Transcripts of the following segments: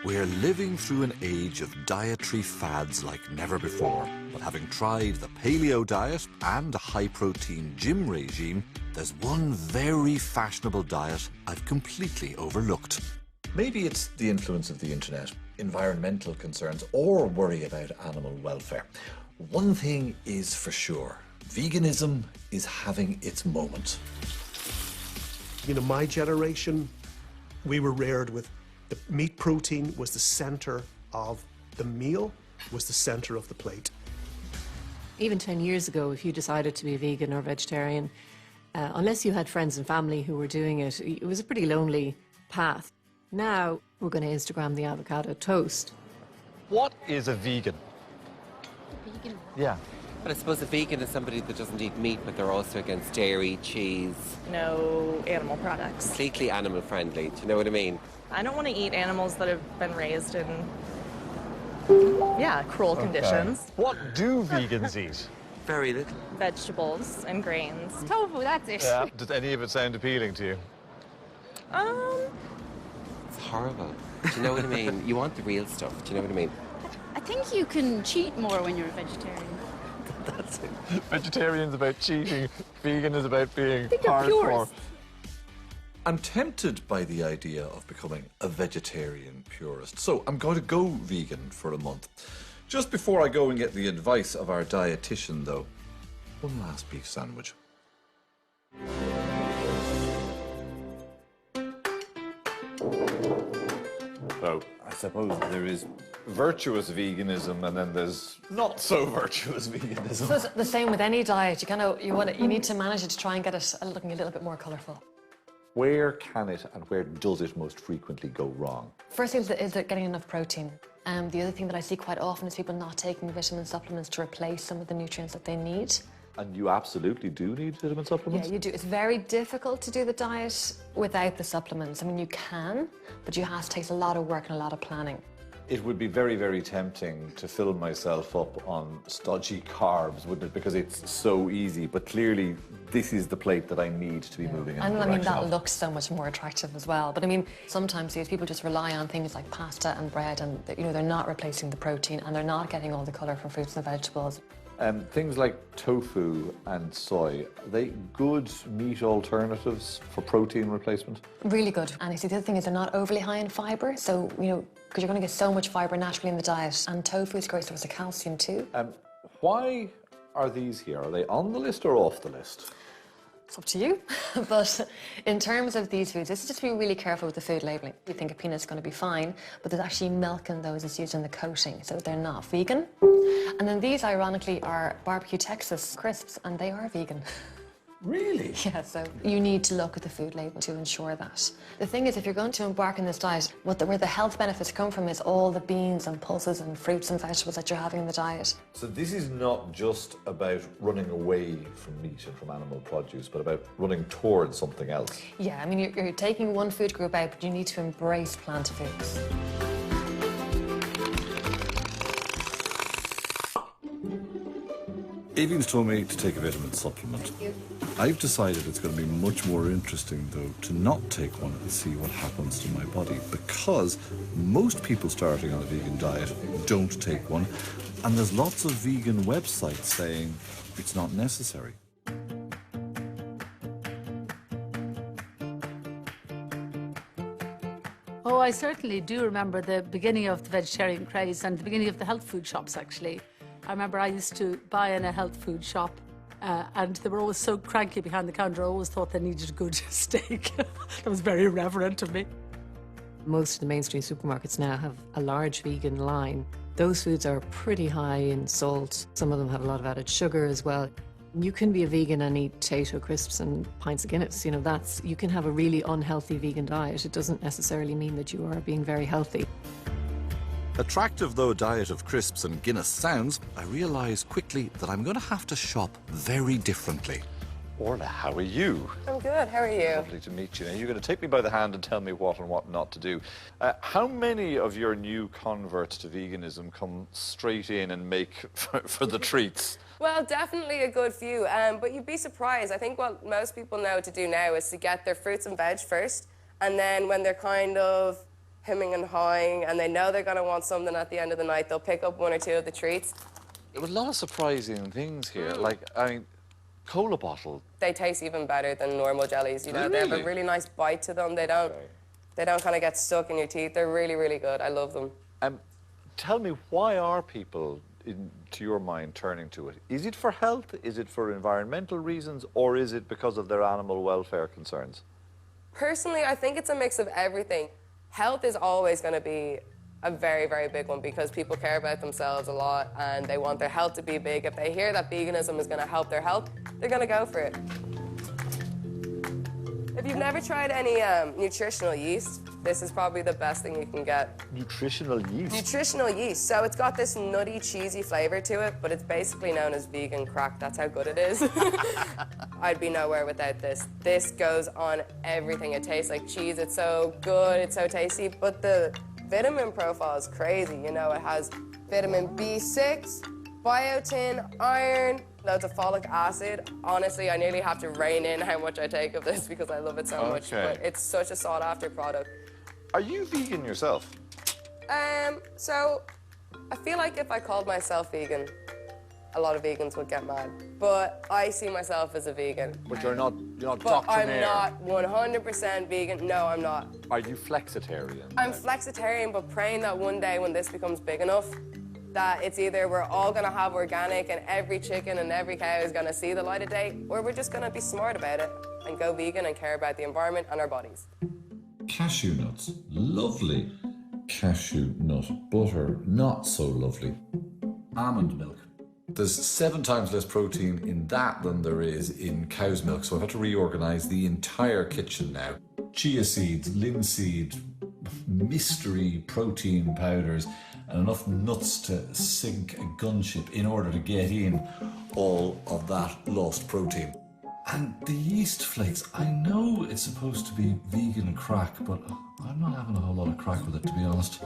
We're living through an age of dietary fads like never before. But having tried the paleo diet and a high-protein gym regime, there's one very fashionable diet I've completely overlooked. Maybe it's the influence of the internet, environmental concerns, or worry about animal welfare. One thing is for sure, veganism is having its moment. You know, my generation, we were reared with the meat protein was the center of the meal, was the center of the plate. Even 10 years ago, if you decided to be vegan or vegetarian, unless you had friends and family who were doing it, it was a pretty lonely path. Now, we're going to Instagram the avocado toast. What is a vegan? Vegan? Yeah. But I suppose a vegan is somebody that doesn't eat meat, but they're also against dairy, cheese. No animal products. Completely animal friendly, do you know what I mean? I don't want to eat animals that have been raised in, cruel conditions. What do vegans eat? Very little. Vegetables and grains. Tofu, that's it. Yeah. Does any of it sound appealing to you? It's horrible. Do you know what I mean? You want the real stuff, do you know what I mean? I think you can cheat more when you're a vegetarian. That's it. Vegetarian's about cheating, vegan is about being think you're hardcore. purist. I'm tempted by the idea of becoming a vegetarian purist, so I'm going to go vegan for a month. Just before I go and get the advice of our dietitian, though, one last beef sandwich. So, I suppose there is virtuous veganism and then there's not so virtuous veganism. So it's the same with any diet. You need to manage it to try and get it looking a little bit more colourful. Where can it and where does it most frequently go wrong? First thing is it getting enough protein. The other thing that I see quite often is people not taking vitamin supplements to replace some of the nutrients that they need. And you absolutely do need vitamin supplements? Yeah, you do. It's very difficult to do the diet without the supplements. I mean, you can, but it takes a lot of work and a lot of planning. It would be very, very tempting to fill myself up on stodgy carbs, wouldn't it? Because it's so easy. But clearly, this is the plate that I need to be moving in. And the I mean, direction that of. looks so much more attractive as well. But I mean, sometimes these people just rely on things like pasta and bread, and they're not replacing the protein, and they're not getting all the colour from fruits and vegetables. Things like tofu and soy, are they good meat alternatives for protein replacement? Really good. And I see the other thing is they're not overly high in fibre, so, because you're going to get so much fibre naturally in the diet. And tofu is great source of calcium too. Why are these here? Are they on the list or off the list? It's up to you. But in terms of these foods, this is just to be really careful with the food labelling. You think a peanut's going to be fine, but there's actually milk in those that's used in the coating, so they're not vegan. And then these, ironically, are barbecue Texas crisps, and they are vegan. Really? Yeah, so you need to look at the food label to ensure that. The thing is, if you're going to embark on this diet, where the health benefits come from is all the beans and pulses and fruits and vegetables that you're having in the diet. So this is not just about running away from meat and from animal produce, but about running towards something else. Yeah, I mean, you're taking one food group out, but you need to embrace plant foods. Avian's told me to take a vitamin supplement. I've decided it's going to be much more interesting, though, to not take one and see what happens to my body, because most people starting on a vegan diet don't take one, and there's lots of vegan websites saying it's not necessary. Oh, I certainly do remember the beginning of the vegetarian craze and the beginning of the health food shops, actually. I remember I used to buy in a health food shop and they were always so cranky behind the counter. I always thought they needed a good steak. That was very irreverent of me. Most of the mainstream supermarkets now have a large vegan line. Those foods are pretty high in salt. Some of them have a lot of added sugar as well. You can be a vegan and eat potato crisps and pints of Guinness. You can have a really unhealthy vegan diet. It doesn't necessarily mean that you are being very healthy. Attractive though a diet of crisps and Guinness sounds, I realise quickly that I'm going to have to shop very differently. Orla, how are you? I'm good, how are you? Lovely to meet you. Now, you're going to take me by the hand and tell me what and what not to do. How many of your new converts to veganism come straight in and make for the treats? Well, definitely a good few, but you'd be surprised. I think what most people know to do now is to get their fruits and veg first, and then when they're kind of hemming and hawing, and they know they're going to want something at the end of the night. They'll pick up one or two of the treats. There was a lot of surprising things here. Like, I mean, cola bottle. They taste even better than normal jellies. You know, they have a really nice bite to them. They don't kind of get stuck in your teeth. They're really, really good. I love them. Tell me, why are people, to your mind, turning to it? Is it for health? Is it for environmental reasons? Or is it because of their animal welfare concerns? Personally, I think it's a mix of everything. Health is always going to be a very, very big one because people care about themselves a lot and they want their health to be big. If they hear that veganism is going to help their health, they're going to go for it. If you've never tried any nutritional yeast, this is probably the best thing you can get. Nutritional yeast? Nutritional yeast. So it's got this nutty, cheesy flavor to it, but it's basically known as vegan crack. That's how good it is. I'd be nowhere without this. This goes on everything. It tastes like cheese. It's so good. It's so tasty. But the vitamin profile is crazy. You know, it has vitamin B6, biotin, iron, loads of folic acid. Honestly, I nearly have to rein in how much I take of this because I love it so much. But it's such a sought-after product. Are you vegan yourself? So I feel like if I called myself vegan, a lot of vegans would get mad. But I see myself as a vegan. But you're not But doctrinaire. I'm not 100% vegan. No, I'm not. Are you flexitarian? I'm flexitarian, but praying that one day when this becomes big enough, that it's either we're all gonna have organic and every chicken and every cow is gonna see the light of day, or we're just gonna be smart about it and go vegan and care about the environment and our bodies. Cashew nuts, lovely. Cashew nut butter, not so lovely. Almond milk. There's 7 times less protein in that than there is in cow's milk, so I've had to reorganize the entire kitchen now. Chia seeds, linseed, mystery protein powders, and enough nuts to sink a gunship in order to get in all of that lost protein. And the yeast flakes, I know it's supposed to be vegan crack, but I'm not having a whole lot of crack with it, to be honest.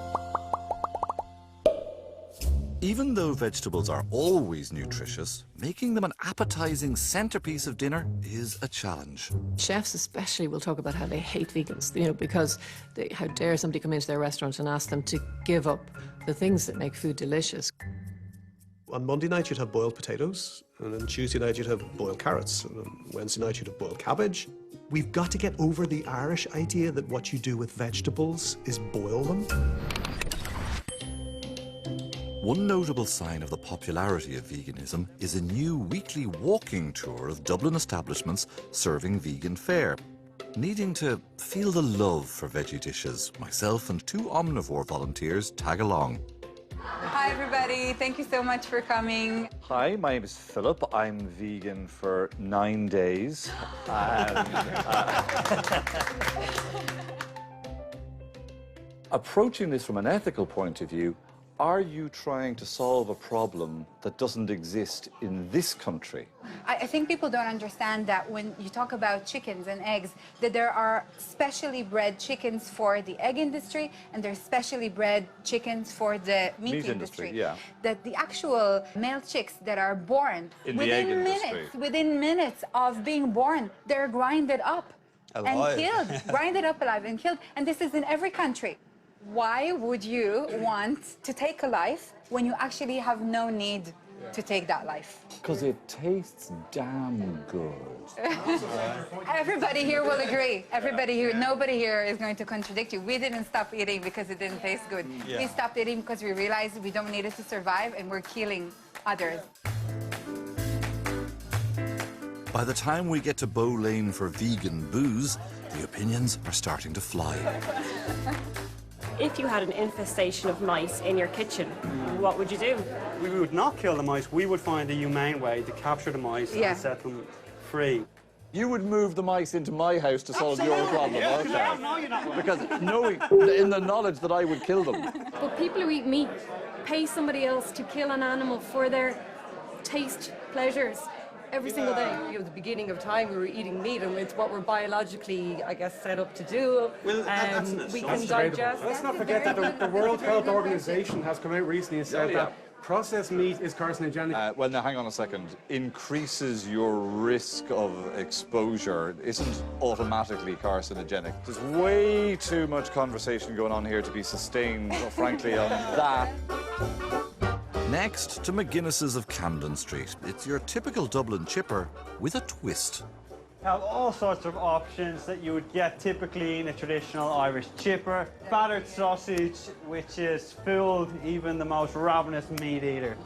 Even though vegetables are always nutritious, making them an appetizing centerpiece of dinner is a challenge. Chefs especially will talk about how they hate vegans, you know, because how dare somebody come into their restaurant and ask them to give up the things that make food delicious. On Monday night, you'd have boiled potatoes, and then Tuesday night, you'd have boiled carrots, and on Wednesday night, you'd have boiled cabbage. We've got to get over the Irish idea that what you do with vegetables is boil them. One notable sign of the popularity of veganism is a new weekly walking tour of Dublin establishments serving vegan fare. Needing to feel the love for veggie dishes, myself and 2 omnivore volunteers tag along. Hi, everybody. Thank you so much for coming. Hi, my name is Philip. I'm vegan for 9 days. Approaching this from an ethical point of view, are you trying to solve a problem that doesn't exist in this country? I think people don't understand that when you talk about chickens and eggs, that there are specially bred chickens for the egg industry and there's specially bred chickens for the meat industry. Yeah. That the actual male chicks that are born In the egg industry. within minutes of being born, they're grinded up Alive. and killed, grinded up alive and killed. And this is in every country. Why would you want to take a life when you actually have no need to take that life? Because it tastes damn good. Everybody here will agree. Everybody here, nobody here is going to contradict you. We didn't stop eating because it didn't taste good. Yeah. We stopped eating because we realized we don't need it to survive and we're killing others. By the time we get to Bow Lane for vegan booze, the opinions are starting to fly. If you had an infestation of mice in your kitchen, what would you do? We would not kill the mice. We would find a humane way to capture the mice and set them free. You would move the mice into my house to solve your problem, Yeah, okay? no, you're not. Because knowing, in the knowledge that I would kill them. But people who eat meat pay somebody else to kill an animal for their taste pleasures every single day. You know, the beginning of time, we were eating meat, and it's what we're biologically, I guess, set up to do. Well, we can digest. Let's not forget that the World Health Organization has come out recently and said that Processed meat is carcinogenic. Well, now, hang on a second. Increases your risk of exposure isn't automatically carcinogenic. There's way too much conversation going on here to be sustained, frankly, on that. Next to McGuinness's of Camden Street. It's your typical Dublin chipper with a twist. Have all sorts of options that you would get typically in a traditional Irish chipper. Battered sausage, which is fooled even the most ravenous meat eater.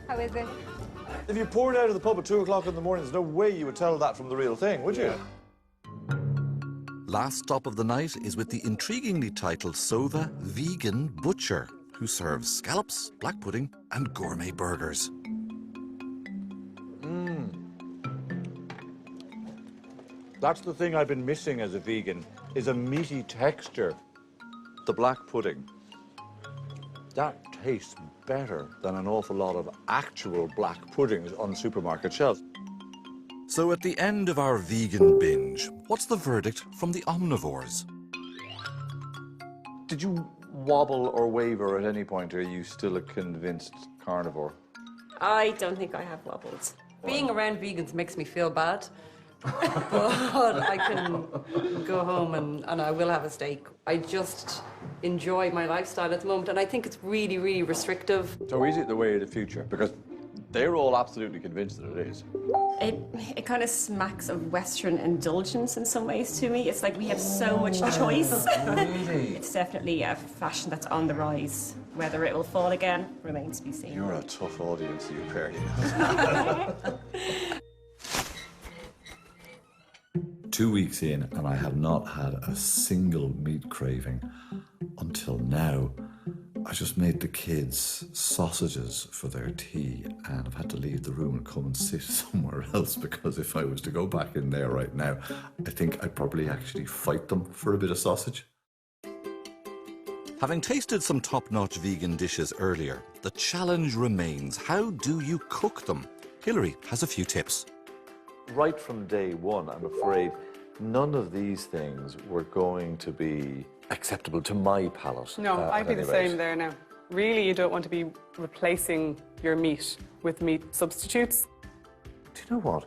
How is it? If you poured out of the pub at 2 o'clock in the morning, there's no way you would tell that from the real thing, would you? Last stop of the night is with the intriguingly titled Sova Vegan Butcher, who serves scallops, black pudding, and gourmet burgers. That's the thing I've been missing as a vegan, is a meaty texture. The black pudding, that tastes better than an awful lot of actual black puddings on supermarket shelves. So at the end of our vegan binge, what's the verdict from the omnivores? Did you wobble or waver at any point, or are you still a convinced carnivore? I don't think I have wobbles. Being around vegans makes me feel bad. But I can go home and I will have a steak. I just enjoy my lifestyle at the moment, and I think it's really, really restrictive. So is it the way of the future? Because they're all absolutely convinced that it is. It kind of smacks of Western indulgence in some ways to me. It's like we have so much choice. Really? It's definitely a fashion that's on the rise. Whether it will fall again remains to be seen. You're a tough audience, you pair. 2 weeks in, and I have not had a single meat craving until now. I just made the kids sausages for their tea, and I've had to leave the room and come and sit somewhere else, because if I was to go back in there right now, I think I'd probably actually fight them for a bit of sausage. Having tasted some top-notch vegan dishes earlier, the challenge remains. How do you cook them? Hilary has a few tips. Right from day one, I'm afraid, none of these things were going to be acceptable to my palate. No, I'd be the same there now. Really, you don't want to be replacing your meat with meat substitutes. Do you know what?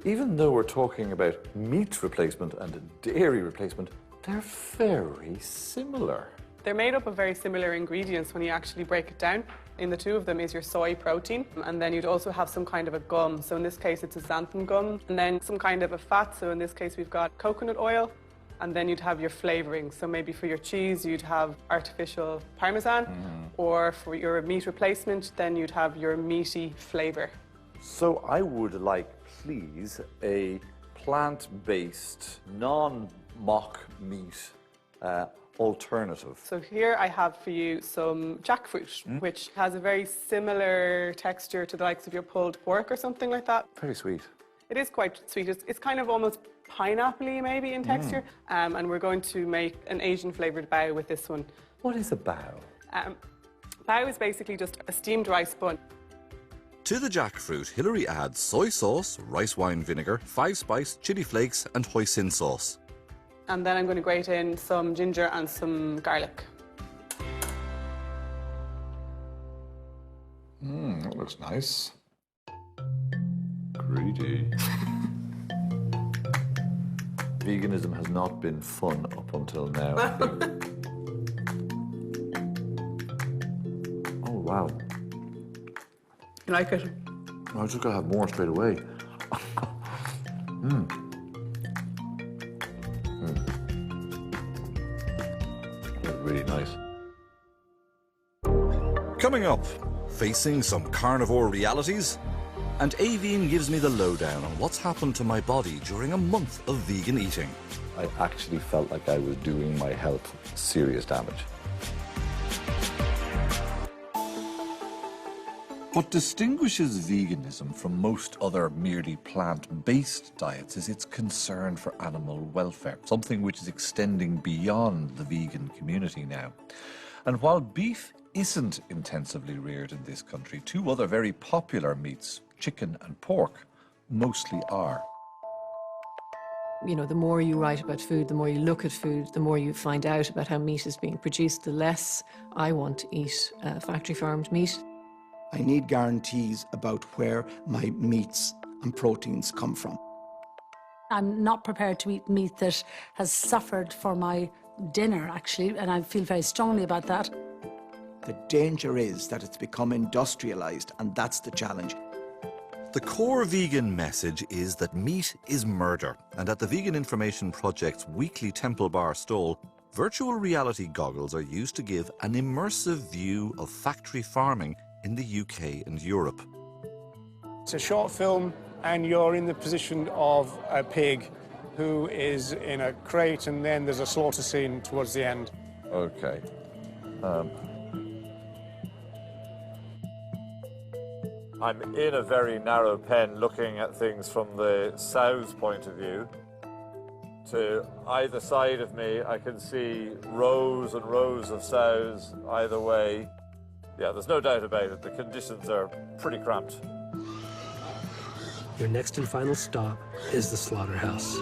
Even though we're talking about meat replacement and dairy replacement, they're very similar. They're made up of very similar ingredients when you actually break it down. In the two of them is your soy protein, and then you'd also have some kind of a gum. So in this case, it's a xanthan gum, and then some kind of a fat. So in this case, we've got coconut oil, and then you'd have your flavoring. So maybe for your cheese, you'd have artificial parmesan, or for your meat replacement, then you'd have your meaty flavor. So I would like, please, a plant-based, non-mock meat alternative. So here I have for you some jackfruit, which has a very similar texture to the likes of your pulled pork or something like that. Very sweet. It is quite sweet. It's kind of almost pineapple-y maybe in texture. And we're going to make an Asian flavoured bao with this one. What is a bao? Bao is basically just a steamed rice bun. To the jackfruit, Hilary adds soy sauce, rice wine vinegar, 5-spice, chili flakes, and hoisin sauce. And then I'm going to grate in some ginger and some garlic. That looks nice. Greedy. Veganism has not been fun up until now. Oh, wow. You like it? I just gotta have more straight away. Really nice. Coming up, facing some carnivore realities, and Aveen gives me the lowdown on what's happened to my body during a month of vegan eating. I actually felt like I was doing my health serious damage. What distinguishes veganism from most other merely plant-based diets is its concern for animal welfare, something which is extending beyond the vegan community now. And while beef isn't intensively reared in this country, two other very popular meats, chicken and pork, mostly are. You know, the more you write about food, the more you look at food, the more you find out about how meat is being produced, the less I want to eat factory farmed meat. I need guarantees about where my meats and proteins come from. I'm not prepared to eat meat that has suffered for my dinner, actually, and I feel very strongly about that. The danger is that it's become industrialized, and that's the challenge. The core vegan message is that meat is murder, and at the Vegan Information Project's weekly Temple Bar stall, virtual reality goggles are used to give an immersive view of factory farming in the UK and Europe. It's a short film, and you're in the position of a pig who is in a crate, and then there's a slaughter scene towards the end. Okay. I'm in a very narrow pen looking at things from the sow's point of view. To either side of me, I can see rows and rows of sows either way. Yeah, there's no doubt about it. The conditions are pretty cramped. Your next and final stop is the slaughterhouse.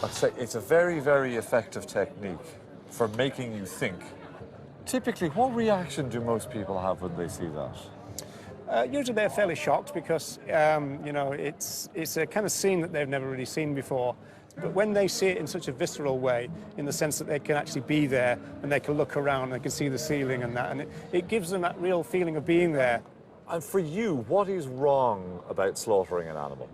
I'd say it's a very, very effective technique for making you think. Typically, what reaction do most people have when they see that? Usually they're fairly shocked because, you know, it's a kind of scene that they've never really seen before. But when they see it in such a visceral way, in the sense that they can actually be there and they can look around, they can see the ceiling and that, and it gives them that real feeling of being there. And for you, what is wrong about slaughtering an animal?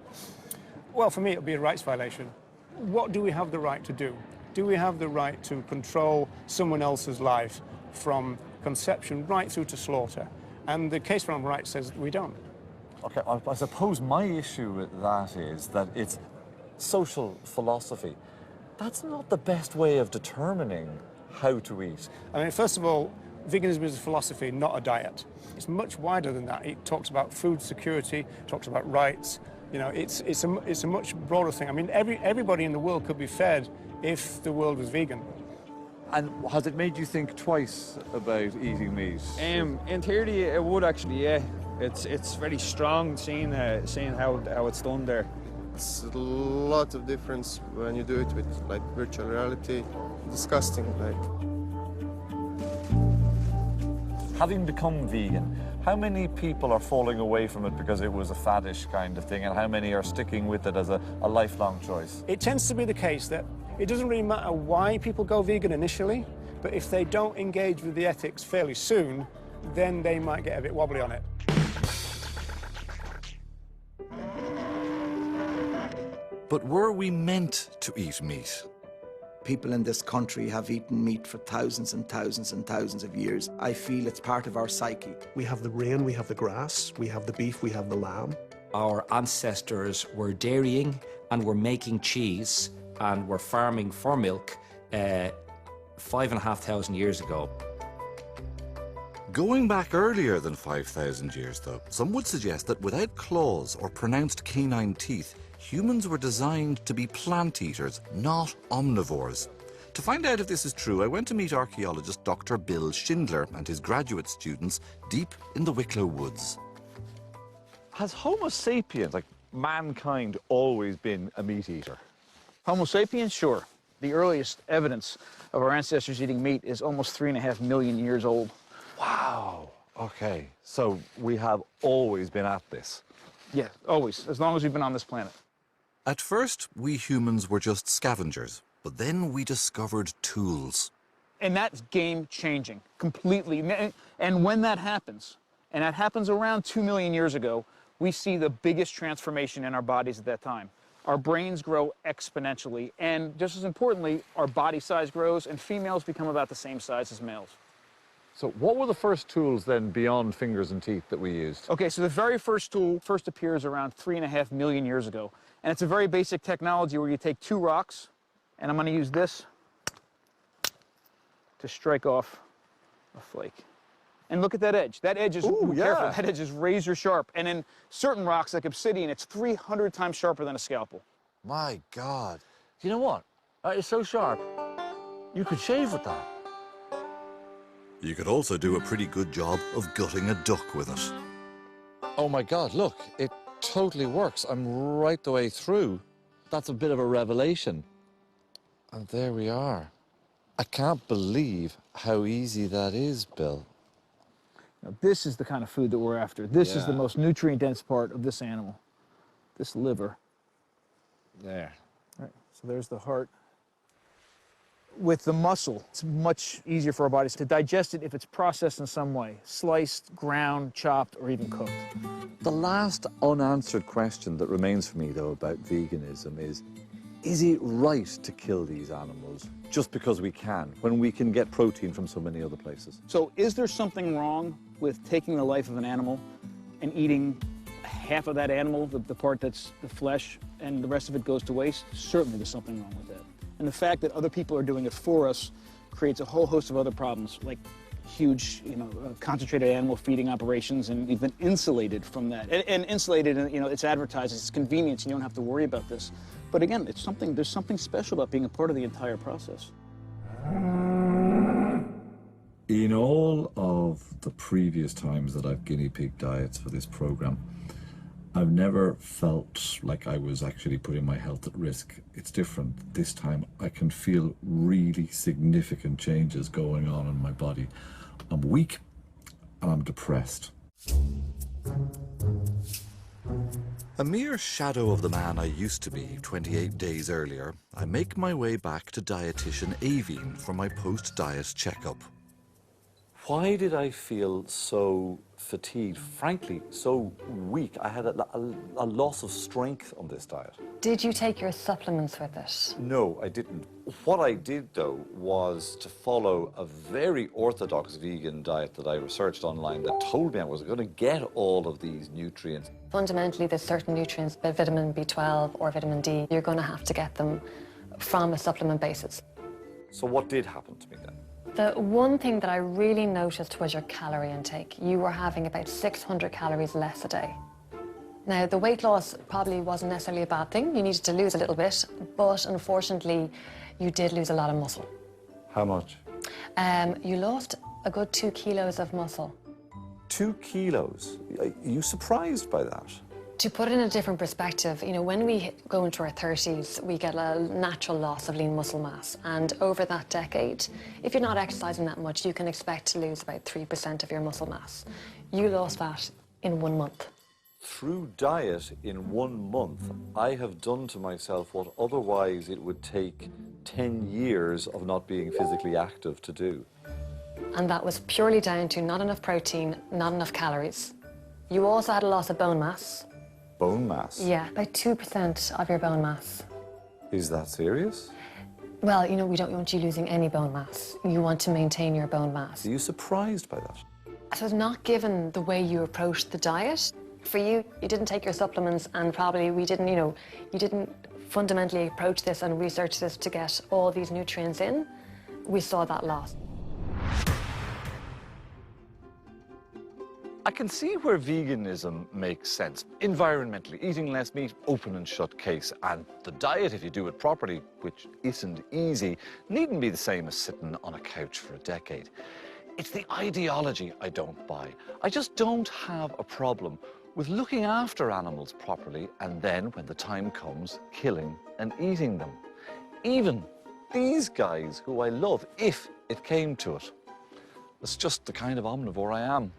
Well, for me, it would be a rights violation. What do we have the right to do? Do we have the right to control someone else's life from conception right through to slaughter? And the case for animal rights says we don't. Okay, I suppose my issue with that is that it's social philosophy. That's not the best way of determining how to eat. I mean, first of all, veganism is a philosophy, not a diet. It's much wider than that. It talks about food security, talks about rights. You know, it's a much broader thing. I mean, everybody in the world could be fed if the world was vegan. And has it made you think twice about eating meat? In theory, it would actually, yeah. It's very strong seeing how it's done there. It's a lot of difference when you do it with like virtual reality. Disgusting, like. Having become vegan, how many people are falling away from it because it was a faddish kind of thing, and how many are sticking with it as a lifelong choice? It tends to be the case that it doesn't really matter why people go vegan initially, but if they don't engage with the ethics fairly soon, then they might get a bit wobbly on it. But were we meant to eat meat? People in this country have eaten meat for thousands and thousands and thousands of years. I feel it's part of our psyche. We have the rain, we have the grass, we have the beef, we have the lamb. Our ancestors were dairying and were making cheese and were farming for milk 5,500 years ago. Going back earlier than 5,000 years, though, some would suggest that without claws or pronounced canine teeth, humans were designed to be plant eaters, not omnivores. To find out if this is true, I went to meet archaeologist Dr. Bill Schindler and his graduate students deep in the Wicklow Woods. Has Homo sapiens, like mankind, always been a meat eater? Homo sapiens, sure. The earliest evidence of our ancestors eating meat is almost 3.5 million years old. Wow. Okay, so we have always been at this. Yeah, always, as long as we've been on this planet. At first, we humans were just scavengers, but then we discovered tools. And that's game-changing, completely. And when that happens, and that happens around 2 million years ago, we see the biggest transformation in our bodies at that time. Our brains grow exponentially, and just as importantly, our body size grows, and females become about the same size as males. So what were the first tools then beyond fingers and teeth that we used? Okay, so the very first tool first appears around 3.5 million years ago. And it's a very basic technology where you take two rocks, and I'm going to use this to strike off a flake. And look at that edge. That edge is, careful, that edge is razor sharp. And in certain rocks, like obsidian, it's 300 times sharper than a scalpel. My God. You know what? It's so sharp, you could shave with that. You could also do a pretty good job of gutting a duck with it. Oh my God, look, it totally works. I'm right the way through. That's a bit of a revelation. And there we are. I can't believe how easy that is, Bill. Now, this is the kind of food that we're after. This is the Yeah. most nutrient-dense part of this animal, this liver. There. Right, so there's the heart. With the muscle, it's much easier for our bodies to digest it if it's processed in some way, sliced, ground, chopped, or even cooked. The last unanswered question that remains for me, though, about veganism is it right to kill these animals just because we can, when we can get protein from so many other places? So is there something wrong with taking the life of an animal and eating half of that animal, the part that's the flesh, and the rest of it goes to waste? Certainly there's something wrong with that. And the fact that other people are doing it for us creates a whole host of other problems, like huge, concentrated animal feeding operations, and we've been insulated from that. And insulated, it's advertised, it's convenience, you don't have to worry about this. But again, there's something special about being a part of the entire process. In all of the previous times that I've guinea pig diets for this program, I've never felt like I was actually putting my health at risk. It's different. This time I can feel really significant changes going on in my body. I'm weak and I'm depressed. A mere shadow of the man I used to be 28 days earlier, I make my way back to dietitian Aveen for my post-diet checkup. Why did I feel so fatigued, frankly, so weak? I had a loss of strength on this diet. Did you take your supplements with it? No, I didn't. What I did, though, was to follow a very orthodox vegan diet that I researched online that told me I was going to get all of these nutrients. Fundamentally, there's certain nutrients, vitamin B12 or vitamin D, you're going to have to get them from a supplement basis. So what did happen to me then? The one thing that I really noticed was your calorie intake. You were having about 600 calories less a day. Now, the weight loss probably wasn't necessarily a bad thing. You needed to lose a little bit, but unfortunately, you did lose a lot of muscle. How much? You lost a good 2 kilos of muscle. 2 kilos? Are you surprised by that? To put it in a different perspective, when we go into our 30s, we get a natural loss of lean muscle mass. And over that decade, if you're not exercising that much, you can expect to lose about 3% of your muscle mass. You lost that in 1 month. Through diet in 1 month, I have done to myself what otherwise it would take 10 years of not being physically active to do. And that was purely down to not enough protein, not enough calories. You also had a loss of bone mass. Bone mass? Yeah, about 2% of your bone mass. Is that serious? Well, we don't want you losing any bone mass. You want to maintain your bone mass. Are you surprised by that? I suppose not given the way you approached the diet. For you, you didn't take your supplements, and probably we didn't, you didn't fundamentally approach this and research this to get all these nutrients in. We saw that loss. I can see where veganism makes sense. Environmentally, eating less meat, open and shut case. And the diet, if you do it properly, which isn't easy, needn't be the same as sitting on a couch for a decade. It's the ideology I don't buy. I just don't have a problem with looking after animals properly and then, when the time comes, killing and eating them. Even these guys who I love, if it came to it. It's just the kind of omnivore I am.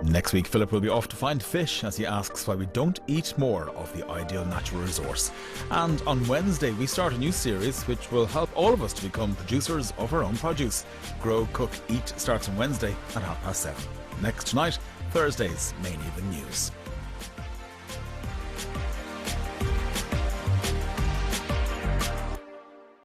Next week, Philip will be off to find fish as he asks why we don't eat more of the ideal natural resource. And on Wednesday, we start a new series which will help all of us to become producers of our own produce. Grow, Cook, Eat starts on Wednesday at 7:30. Next tonight, Thursday's Main Even News.